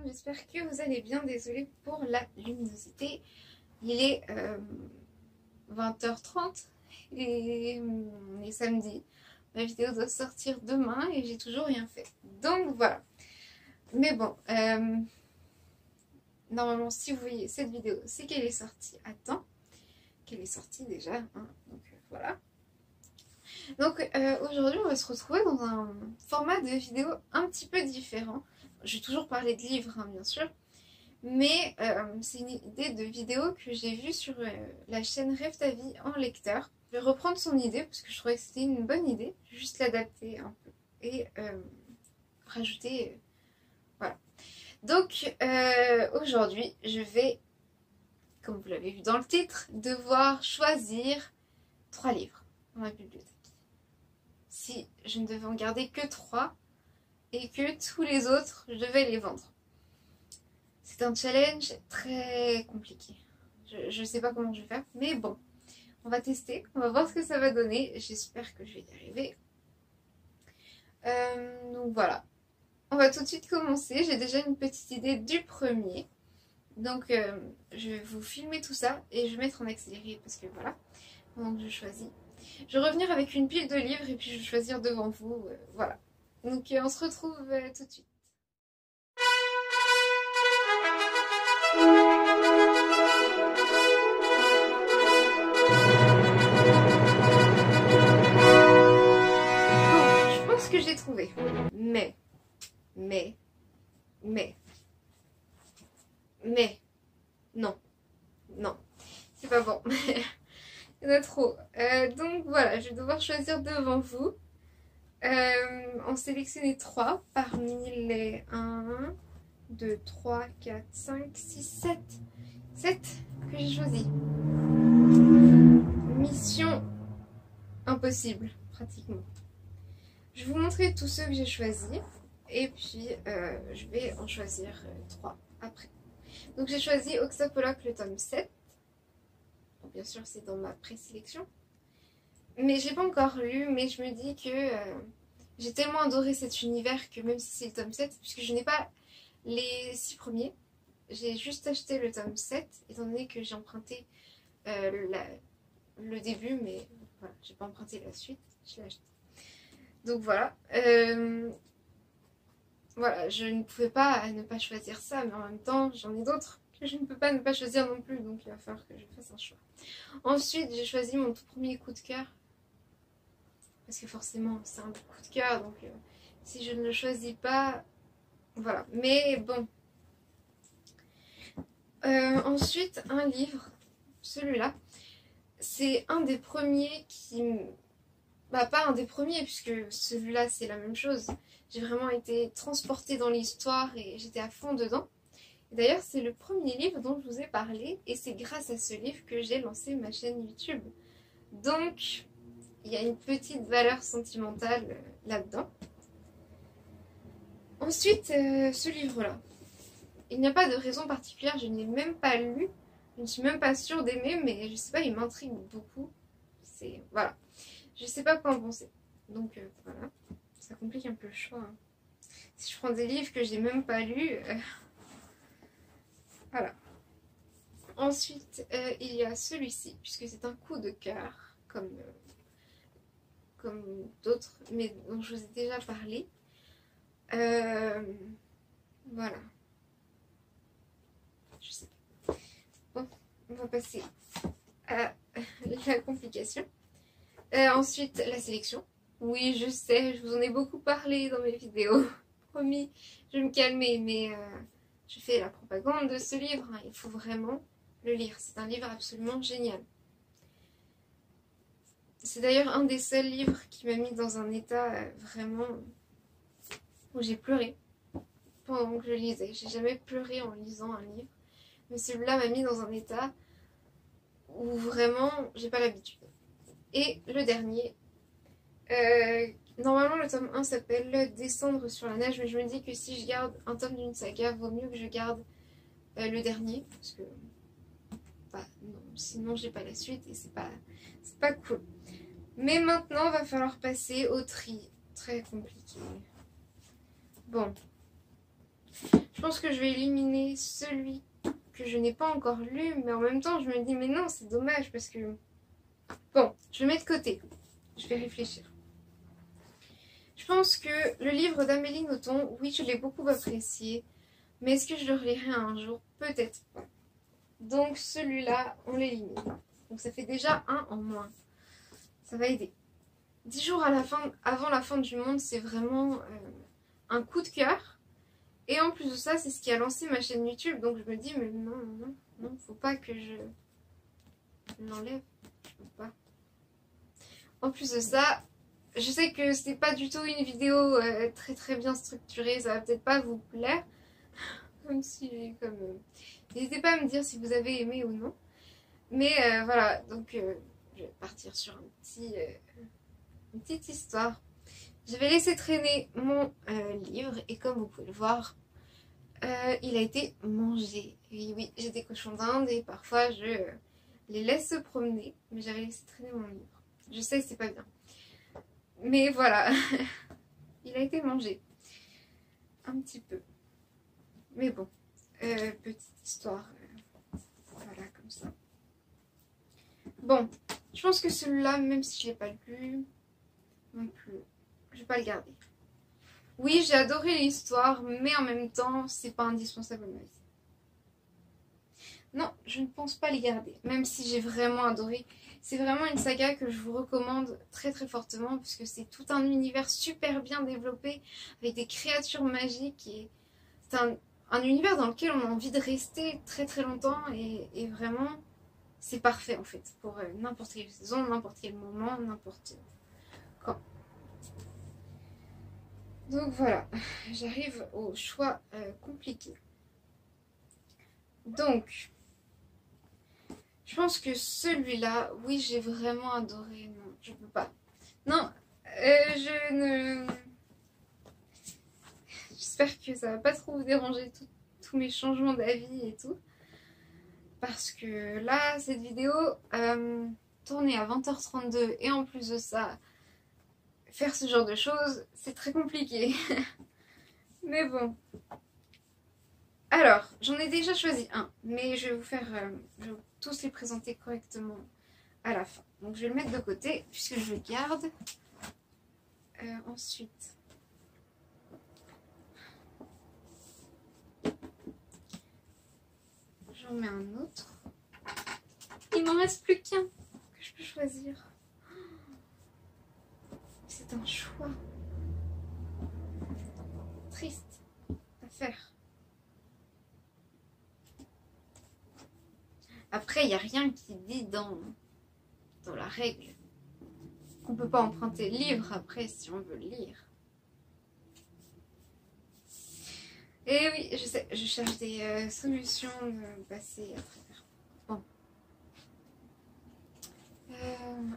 J'espère que vous allez bien, désolée pour la luminosité. Il est 20h30 et on est samedi. La vidéo doit sortir demain et j'ai toujours rien fait. Donc voilà. Mais bon, normalement si vous voyez cette vidéo, c'est qu'elle est sortie à temps. Qu'elle est sortie déjà, hein, donc voilà. Donc aujourd'hui on va se retrouver dans un format de vidéo un petit peu différent. Je vais toujours parler de livres, hein, bien sûr. Mais c'est une idée de vidéo que j'ai vue sur la chaîne Rêve ta vie en lecteur. Je vais reprendre son idée parce que je trouvais que c'était une bonne idée. Juste l'adapter un peu et rajouter... voilà. Donc aujourd'hui je vais, comme vous l'avez vu dans le titre, devoir choisir 3 livres dans ma bibliothèque. Si je ne devais en garder que 3 et que tous les autres, je devais les vendre. C'est un challenge très compliqué. Je ne sais pas comment je vais faire, mais bon, on va tester, on va voir ce que ça va donner. J'espère que je vais y arriver. Donc voilà, on va tout de suite commencer. J'ai déjà une petite idée du premier. Donc je vais vous filmer tout ça et je vais mettre en accéléré parce que voilà, pendant que je choisis. Je vais revenir avec une pile de livres et puis je vais choisir devant vous, voilà. Donc on se retrouve tout de suite. Bon, je pense que j'ai trouvé. Mais, non, c'est pas bon. Il y en a trop. Donc voilà, je vais devoir choisir devant vous. En sélectionner 3 parmi les 1, 2, 3, 4, 5, 6, 7. 7 que j'ai choisi. Mission impossible, pratiquement. Je vais vous montrer tous ceux que j'ai choisis. Et puis, je vais en choisir 3 après. Donc j'ai choisi Oxapoloc le tome 7. Bon, bien sûr, c'est dans ma présélection. Mais je l'ai pas encore lu, mais je me dis que j'ai tellement adoré cet univers que même si c'est le tome 7, puisque je n'ai pas les 6 premiers, j'ai juste acheté le tome 7, étant donné que j'ai emprunté le début, mais voilà, j'ai pas emprunté la suite, je l'ai acheté. Donc voilà. Voilà, je ne pouvais pas ne pas choisir ça, mais en même temps, j'en ai d'autres que je ne peux pas ne pas choisir non plus, donc il va falloir que je fasse un choix. Ensuite, j'ai choisi mon tout premier coup de cœur, parce que forcément, c'est un coup de cœur, donc si je ne le choisis pas, voilà. Mais bon. Ensuite, un livre, celui-là, c'est un des premiers qui... Bah, pas un des premiers, puisque celui-là, c'est la même chose. J'ai vraiment été transportée dans l'histoire et j'étais à fond dedans. D'ailleurs, c'est le premier livre dont je vous ai parlé et c'est grâce à ce livre que j'ai lancé ma chaîne YouTube. Donc, il y a une petite valeur sentimentale là-dedans. Ensuite, ce livre-là. Il n'y a pas de raison particulière, je ne l'ai même pas lu. Je ne suis même pas sûre d'aimer, mais je sais pas, il m'intrigue beaucoup. C'est... voilà. Je sais pas quoi en penser. Donc voilà, ça complique un peu le choix. Hein. Si je prends des livres que j'ai même pas lus, voilà. Ensuite, il y a celui-ci, puisque c'est un coup de cœur, comme d'autres, mais dont je vous ai déjà parlé. Voilà. Je sais pas. Bon, on va passer à la complication. Ensuite, la sélection. Oui, je sais, je vous en ai beaucoup parlé dans mes vidéos. Promis, je vais me calmer, mais je fais la propagande de ce livre. Hein. Il faut vraiment le lire. C'est un livre absolument génial. C'est d'ailleurs un des seuls livres qui m'a mis dans un état vraiment où j'ai pleuré pendant que je lisais. J'ai jamais pleuré en lisant un livre, mais celui-là m'a mis dans un état où vraiment j'ai pas l'habitude. Et le dernier, normalement le tome 1 s'appelle Descendre sur la neige, mais je me dis que si je garde un tome d'une saga, vaut mieux que je garde le dernier, parce que bah, non, sinon j'ai pas la suite et c'est pas cool. Mais maintenant, va falloir passer au tri. Très compliqué. Bon. Je pense que je vais éliminer celui que je n'ai pas encore lu, mais en même temps, je me dis, mais non, c'est dommage parce que... Bon, je le mets de côté. Je vais réfléchir. Je pense que le livre d'Amélie Nothomb, oui, je l'ai beaucoup apprécié, mais est-ce que je le relirai un jour? Peut-être pas. Donc celui-là, on l'élimine. Donc ça fait déjà un en moins. Ça va aider. 10 jours avant la fin du monde, c'est vraiment un coup de cœur. Et en plus de ça, c'est ce qui a lancé ma chaîne YouTube. Donc je me dis, mais non, faut pas que je l'enlève. Je peux pas. En plus de ça, je sais que c'est pas du tout une vidéo très bien structurée. Ça va peut-être pas vous plaire. N'hésitez pas à me dire si vous avez aimé ou non. Mais voilà, donc je vais partir sur une petite histoire. Je vais laisser traîner mon livre et comme vous pouvez le voir, il a été mangé. Oui, j'ai des cochons d'Inde et parfois je les laisse se promener, mais j'avais laissé traîner mon livre. Je sais que c'est pas bien. Mais voilà, il a été mangé. Un petit peu. Mais bon, petite histoire, voilà, comme ça. Bon, je pense que celui-là, même si je ne l'ai pas lu, non plus, je vais pas le garder. Oui, j'ai adoré l'histoire, mais en même temps, c'est pas indispensable à ma vie. Non, je ne pense pas les garder, même si j'ai vraiment adoré. C'est vraiment une saga que je vous recommande très fortement, puisque c'est tout un univers super bien développé, avec des créatures magiques, et c'est un univers dans lequel on a envie de rester très longtemps, et vraiment, c'est parfait en fait, pour n'importe quelle saison, n'importe quel moment, n'importe quand. Donc voilà, j'arrive au choix compliqué. Donc, je pense que celui-là, oui, j'ai vraiment adoré. Non, je peux pas. Non, je ne... J'espère que ça va pas trop vous déranger tous mes changements d'avis et tout. Parce que là, cette vidéo, tournée à 20h32 et en plus de ça, faire ce genre de choses, c'est très compliqué. Mais bon. Alors, j'en ai déjà choisi un, mais je vais je vais tous les présenter correctement à la fin. Donc je vais le mettre de côté puisque je le garde. Ensuite, j'en mets un autre. Il m'en reste plus qu'un que je peux choisir. C'est un choix triste à faire. Après, il n'y a rien qui dit dans la règle qu'on ne peut pas emprunter le livre après si on veut le lire. Et oui, je sais, je cherche des solutions de passer à travers. Bon.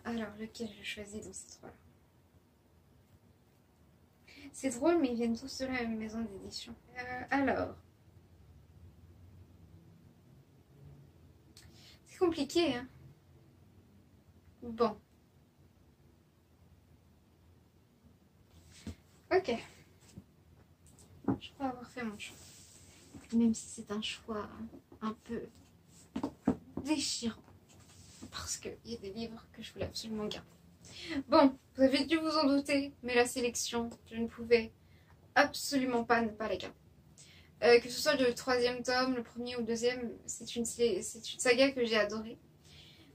Alors, lequel je choisis dans ces trois-là? C'est drôle, mais ils viennent tous de la même maison d'édition. Alors. C'est compliqué, hein. Bon. Ok. Je crois avoir fait mon choix. Même si c'est un choix un peu déchirant. Parce qu'il y a des livres que je voulais absolument garder. Bon, vous avez dû vous en douter, mais la sélection, je ne pouvais absolument pas ne pas la garder. Que ce soit le troisième tome, le premier ou le deuxième, c'est une saga que j'ai adorée.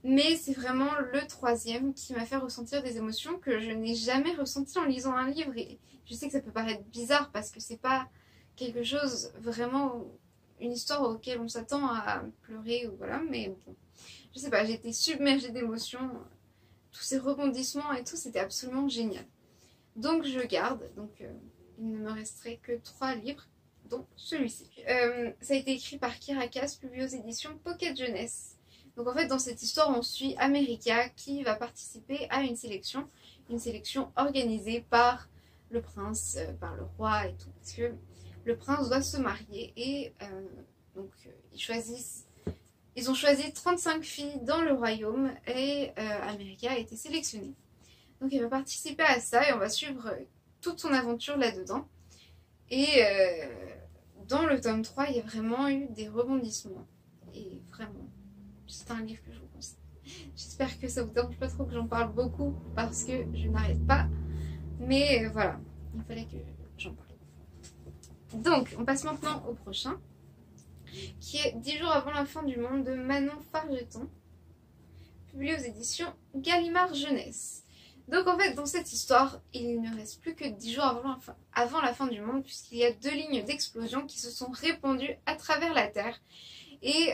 Mais c'est vraiment le troisième qui m'a fait ressentir des émotions que je n'ai jamais ressenties en lisant un livre. Et je sais que ça peut paraître bizarre parce que c'est pas quelque chose vraiment, une histoire auquel on s'attend à pleurer ou voilà, mais bon, je sais pas, j'ai été submergée d'émotions, tous ces rebondissements et tout, c'était absolument génial. Donc je garde, donc il ne me resterait que 3 livres, dont celui-ci. Ça a été écrit par Kira Cass, publié aux éditions Pocket Jeunesse. Donc en fait dans cette histoire on suit America qui va participer à une sélection organisée par le prince, par le roi et tout, parce que le prince doit se marier et donc ils choisissent Ils ont choisi 35 filles dans le royaume et America a été sélectionnée. Donc elle va participer à ça et on va suivre toute son aventure là-dedans. Et dans le tome 3, il y a vraiment eu des rebondissements. Et vraiment, c'est un livre que je vous conseille. J'espère que ça vous dérange pas trop que j'en parle beaucoup parce que je n'arrête pas. Mais voilà, il fallait que j'en parle. Donc, on passe maintenant au prochain, qui est 10 jours avant la fin du monde de Manon Fargeton, publié aux éditions Gallimard Jeunesse. Donc en fait, dans cette histoire, il ne reste plus que 10 jours avant la fin du monde, puisqu'il y a 2 lignes d'explosion qui se sont répandues à travers la Terre. Et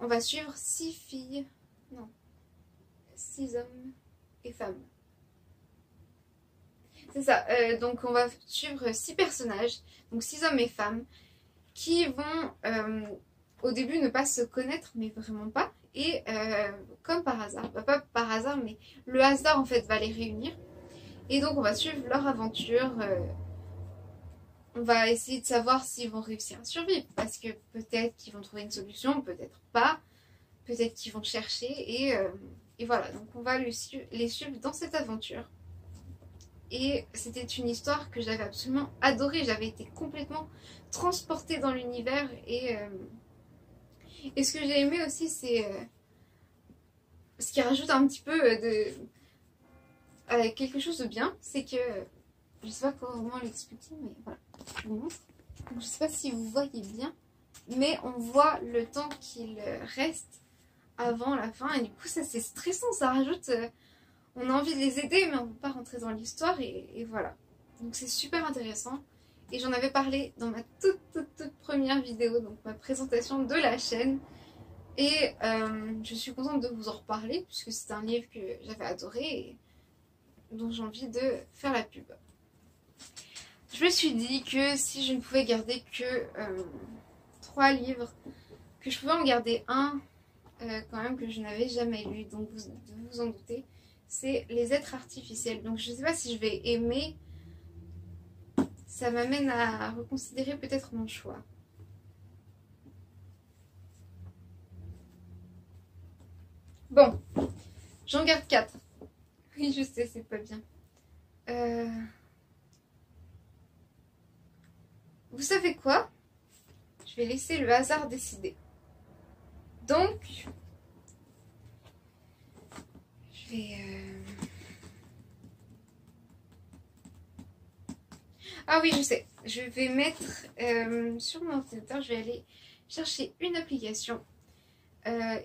on va suivre 6 hommes et femmes. C'est ça, donc on va suivre 6 personnages, donc 6 hommes et femmes, qui vont au début ne pas se connaître, mais vraiment pas. Et comme par hasard, pas par hasard, mais le hasard en fait va les réunir. Et donc on va suivre leur aventure. On va essayer de savoir s'ils vont réussir à survivre. Parce que peut-être qu'ils vont trouver une solution, peut-être pas. Peut-être qu'ils vont chercher. Et voilà, donc on va les suivre dans cette aventure. Et c'était une histoire que j'avais absolument adorée. J'avais été complètement transportée dans l'univers. Et ce que j'ai aimé aussi, c'est ce qui rajoute un petit peu de quelque chose de bien, c'est que je sais pas comment l'expliquer, mais voilà, je vous montre. Donc, je sais pas si vous voyez bien, mais on voit le temps qu'il reste avant la fin, et du coup ça c'est stressant, ça rajoute, on a envie de les aider, mais on ne peut pas rentrer dans l'histoire, et voilà. Donc c'est super intéressant, et j'en avais parlé dans ma toute première vidéo, donc ma présentation de la chaîne. Et je suis contente de vous en reparler puisque c'est un livre que j'avais adoré et dont j'ai envie de faire la pub. Je me suis dit que si je ne pouvais garder que 3 livres, que je pouvais en garder un quand même que je n'avais jamais lu, donc vous vous en doutez, c'est Les Êtres Artificiels. Donc je ne sais pas si je vais aimer, ça m'amène à reconsidérer peut-être mon choix. Bon, j'en garde 4. Oui, je sais, c'est pas bien. Vous savez quoi? Je vais laisser le hasard décider. Donc, je vais... Ah oui, je sais. Je vais mettre sur mon ordinateur, je vais aller chercher une application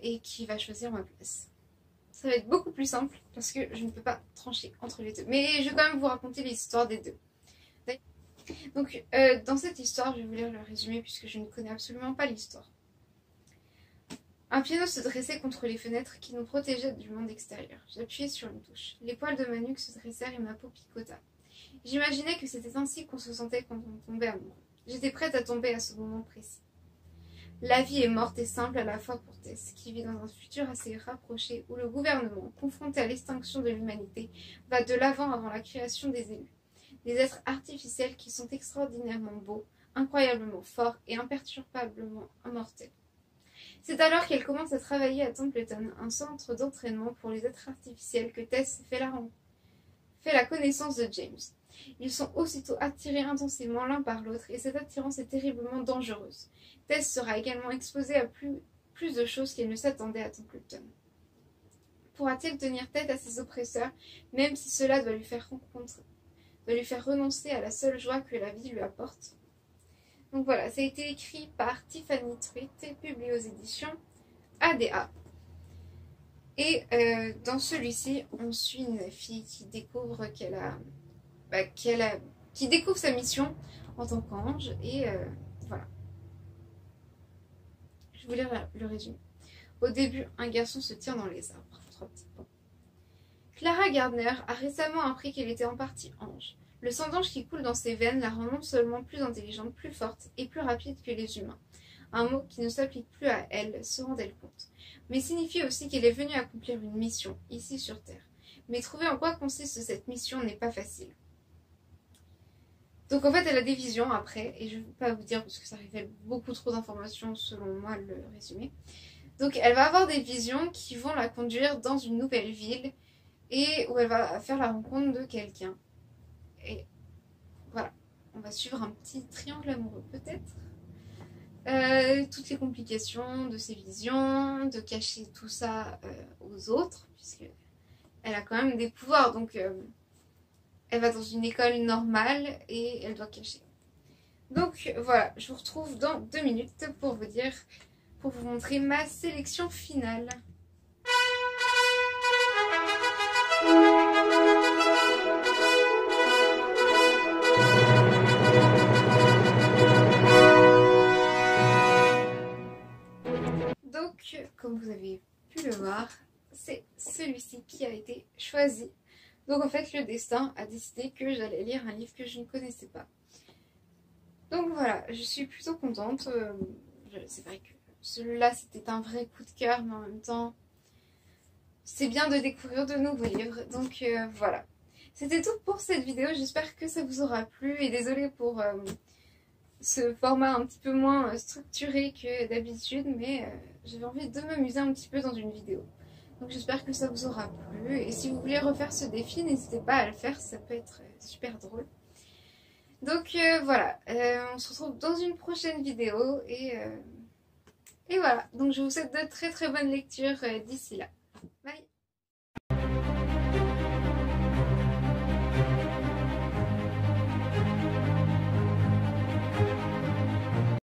et qui va choisir ma place. Ça va être beaucoup plus simple parce que je ne peux pas trancher entre les deux. Mais je vais quand même vous raconter l'histoire des deux. Donc, dans cette histoire, je vais vous lire le résumé puisque je ne connais absolument pas l'histoire. Un piano se dressait contre les fenêtres qui nous protégeaient du monde extérieur. J'appuyai sur une touche. Les poils de ma nuque se dressèrent et ma peau picota. J'imaginais que c'était ainsi qu'on se sentait quand on tombait amoureux. J'étais prête à tomber à ce moment précis. La vie est morte et simple à la fois pour Tess, qui vit dans un futur assez rapproché où le gouvernement, confronté à l'extinction de l'humanité, va de l'avant avant la création des élus. Des êtres artificiels qui sont extraordinairement beaux, incroyablement forts et imperturbablement immortels. C'est alors qu'elle commence à travailler à Templeton, un centre d'entraînement pour les êtres artificiels, que Tess fait la connaissance de James. Ils sont aussitôt attirés intensément l'un par l'autre et cette attirance est terriblement dangereuse. Tess sera également exposée à plus de choses qu'elle ne s'attendait à Templeton. Pourra-t-il tenir tête à ses oppresseurs, même si cela doit lui faire renoncer à la seule joie que la vie lui apporte? Donc voilà, ça a été écrit par Tiffany Truitt et publié aux éditions ADA. Et dans celui-ci, on suit une fille qui découvre qui découvre sa mission en tant qu'ange. Et voilà. Je vais vous lire le résumé. Au début, un garçon se tire dans les arbres. 3 petits points. Clara Gardner a récemment appris qu'elle était en partie ange. Le sang d'ange qui coule dans ses veines la rend non seulement plus intelligente, plus forte et plus rapide que les humains. Un mot qui ne s'applique plus à elle, se rend-elle compte. Mais signifie aussi qu'elle est venue accomplir une mission, ici sur Terre. Mais trouver en quoi consiste cette mission n'est pas facile. Donc en fait elle a des visions après, et je ne vais pas vous dire parce que ça révèle beaucoup trop d'informations selon moi le résumé. Donc elle va avoir des visions qui vont la conduire dans une nouvelle ville et où elle va faire la rencontre de quelqu'un. Et voilà, on va suivre un petit triangle amoureux peut-être. Toutes les complications de ses visions, de cacher tout ça aux autres, puisque elle a quand même des pouvoirs, donc elle va dans une école normale et elle doit cacher. Donc voilà, je vous retrouve dans 2 minutes pour vous montrer ma sélection finale. Donc, comme vous avez pu le voir, c'est celui-ci qui a été choisi. Donc en fait, le destin a décidé que j'allais lire un livre que je ne connaissais pas. Donc voilà, je suis plutôt contente. C'est vrai que celui-là, c'était un vrai coup de cœur, mais en même temps, c'est bien de découvrir de nouveaux livres. Donc voilà. C'était tout pour cette vidéo. J'espère que ça vous aura plu. Et désolée pour ce format un petit peu moins structuré que d'habitude, mais j'avais envie de m'amuser un petit peu dans une vidéo. Donc j'espère que ça vous aura plu. Et si vous voulez refaire ce défi, n'hésitez pas à le faire. Ça peut être super drôle. Donc voilà, on se retrouve dans une prochaine vidéo et voilà. Donc je vous souhaite de très très bonnes lectures d'ici là.